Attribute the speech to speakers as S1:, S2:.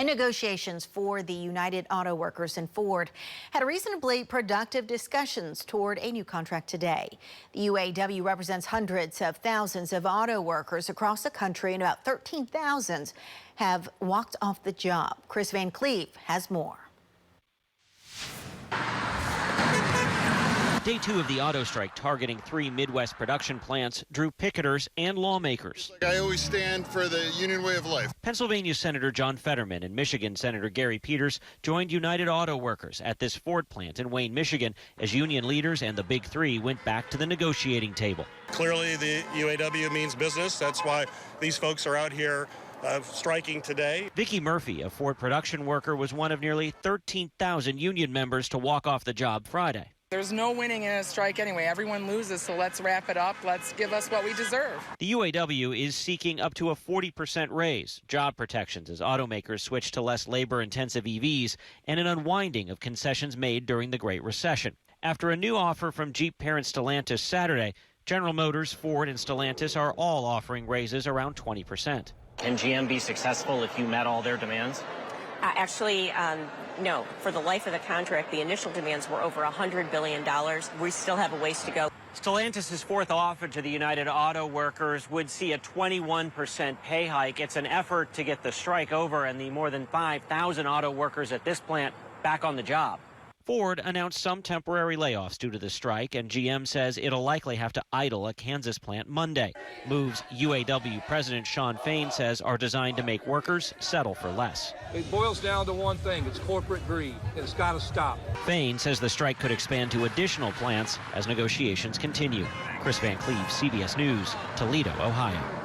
S1: And negotiations for the United Auto Workers and Ford had reasonably productive discussions toward a new contract today. The UAW represents hundreds of thousands of auto workers across the country, and about 13,000 have walked off the job. Chris Van Cleve has more.
S2: Day 2 of the auto strike targeting 3 Midwest production plants drew picketers and lawmakers.
S3: I always stand for the union way of life.
S2: Pennsylvania Senator John Fetterman and Michigan Senator Gary Peters joined United Auto Workers at this Ford plant in Wayne, Michigan, as union leaders and the Big Three went back to the negotiating table.
S4: Clearly, the UAW means business. That's why these folks are out here striking today.
S2: Vicki Murphy, a Ford production worker, was one of nearly 13,000 union members to walk off the job Friday.
S5: There's no winning in a strike anyway. Everyone loses, so let's wrap it up. Let's give us what we deserve.
S2: The UAW is seeking up to a 40% raise, job protections as automakers switch to less labor-intensive EVs, and an unwinding of concessions made during the Great Recession. After a new offer from Jeep parent Stellantis Saturday, General Motors, Ford, and Stellantis are all offering raises around 20%.
S6: Can GM be successful if you met all their demands?
S7: Actually, no. For the life of the contract, the initial demands were over $100 billion. We still have a ways to go.
S2: Stellantis' fourth offer to the United Auto Workers would see a 21% pay hike. It's an effort to get the strike over and the more than 5,000 auto workers at this plant back on the job. Ford announced some temporary layoffs due to the strike, and GM says it'll likely have to idle a Kansas plant Monday. Moves UAW President Shawn Fain says are designed to make workers settle for less.
S8: It boils down to one thing. It's corporate greed. It's got to stop.
S2: Fain says the strike could expand to additional plants as negotiations continue. Chris Van Cleve, CBS News, Toledo, Ohio.